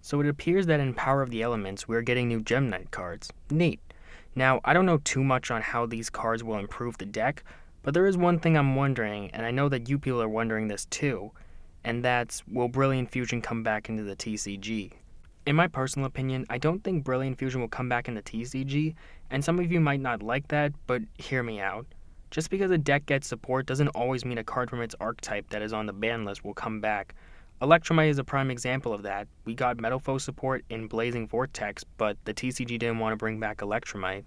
So it appears that in Power of the Elements, we're getting new Gemini cards. Neat. Now, I don't know too much on how these cards will improve the deck, but there is one thing I'm wondering, and I know that you people are wondering this too, and that's, will Brilliant Fusion come back into the TCG? In my personal opinion, I don't think Brilliant Fusion will come back in the TCG, and some of you might not like that, but hear me out. Just because a deck gets support doesn't always mean a card from its archetype that is on the ban list will come back. Electromight is a prime example of that. We got Metal Foe support in Blazing Vortex, but the TCG didn't want to bring back Electromight.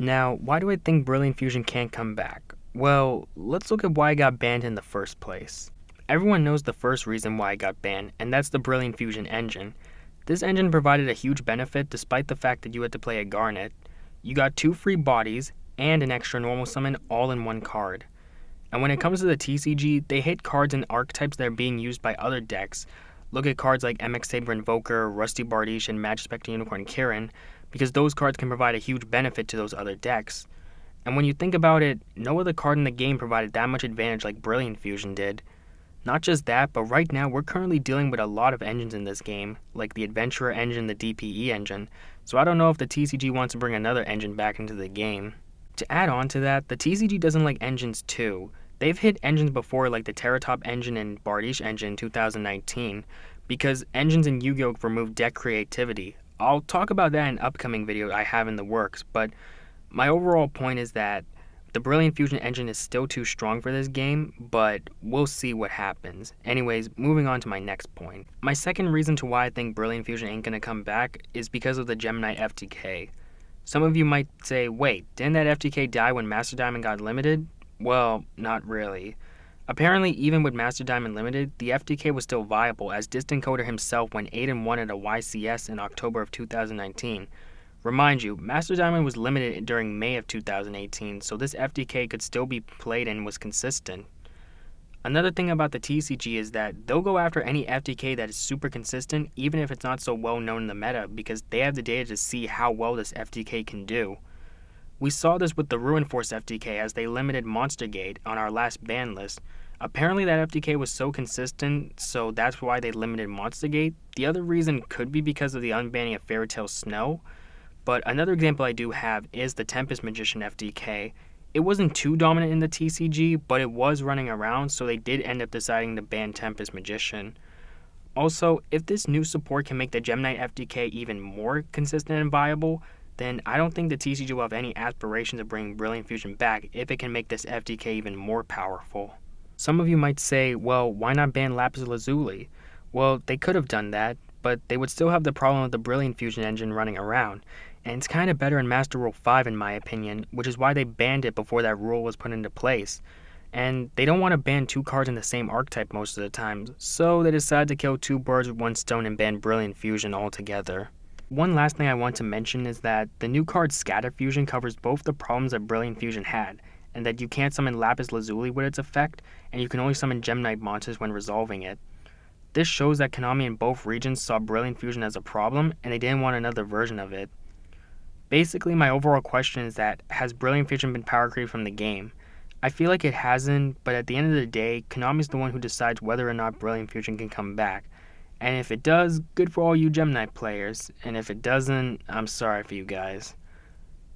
Now, why do I think Brilliant Fusion can't come back? Well, let's look at why it got banned in the first place. Everyone knows the first reason why it got banned, and that's the Brilliant Fusion engine. This engine provided a huge benefit despite the fact that you had to play a Garnet. You got 2 free bodies and an extra normal summon all in one card. And when it comes to the TCG, they hit cards and archetypes that are being used by other decks. Look at cards like MX Saber Invoker, Rusty Bardiche, and Magic Spectre Unicorn Kirin, because those cards can provide a huge benefit to those other decks. And when you think about it, no other card in the game provided that much advantage like Brilliant Fusion did. Not just that, but right now we're currently dealing with a lot of engines in this game, like the Adventurer engine, the DPE engine, so I don't know if the TCG wants to bring another engine back into the game. To add on to that, the TCG doesn't like engines too. They've hit engines before like the Terratop engine and Bardiche engine in 2019, because engines in Yu-Gi-Oh! Remove deck creativity. I'll talk about that in an upcoming video I have in the works, but my overall point is that the Brilliant Fusion engine is still too strong for this game, but we'll see what happens. Anyways, moving on to my next point. My second reason to why I think Brilliant Fusion ain't gonna come back is because of the Gemini FTK. Some of you might say, wait, didn't that FTK die when Master Diamond got limited? Well, not really. Apparently, even with Master Diamond Limited, the FTK was still viable as Distant Coder himself went 8-1 at a YCS in October of 2019. Remind you, Master Diamond was limited during May of 2018, so this FTK could still be played and was consistent. Another thing about the TCG is that they'll go after any FTK that is super consistent, even if it's not so well known in the meta, because they have the data to see how well this FTK can do. We saw this with the Ruin Force FTK as they limited Monster Gate on our last ban list. Apparently that FTK was so consistent, so that's why they limited Monster Gate. The other reason could be because of the unbanning of Fairy Tail Snow. But another example I do have is the Tempest Magician FTK. It wasn't too dominant in the TCG, but it was running around, so they did end up deciding to ban Tempest Magician. Also, if this new support can make the Gemini FTK even more consistent and viable, then I don't think the TCG will have any aspiration to bring Brilliant Fusion back if it can make this FTK even more powerful. Some of you might say, well, why not ban Lapis Lazuli? Well, they could have done that, but they would still have the problem of the Brilliant Fusion engine running around. And it's kinda better in Master Rule 5 in my opinion, which is why they banned it before that rule was put into place. And they don't want to ban 2 cards in the same archetype most of the time, so they decided to kill 2 birds with 1 stone and ban Brilliant Fusion altogether. One last thing I want to mention is that the new card Scatter Fusion covers both the problems that Brilliant Fusion had, and that you can't summon Lapis Lazuli with its effect, and you can only summon Gemini monsters when resolving it. This shows that Konami in both regions saw Brilliant Fusion as a problem, and they didn't want another version of it. Basically, my overall question is that, has Brilliant Fusion been power creep from the game? I feel like it hasn't, but at the end of the day, Konami's the one who decides whether or not Brilliant Fusion can come back. And if it does, good for all you Gemini players, and if it doesn't, I'm sorry for you guys.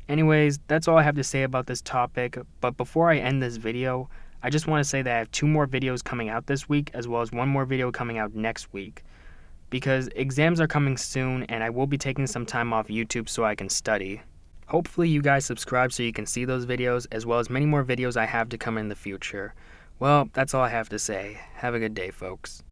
Anyways, that's all I have to say about this topic, but before I end this video, I just want to say that I have 2 more videos coming out this week, as well as 1 more video coming out next week. Because exams are coming soon, and I will be taking some time off YouTube so I can study. Hopefully you guys subscribe so you can see those videos, as well as many more videos I have to come in the future. Well, that's all I have to say. Have a good day, folks.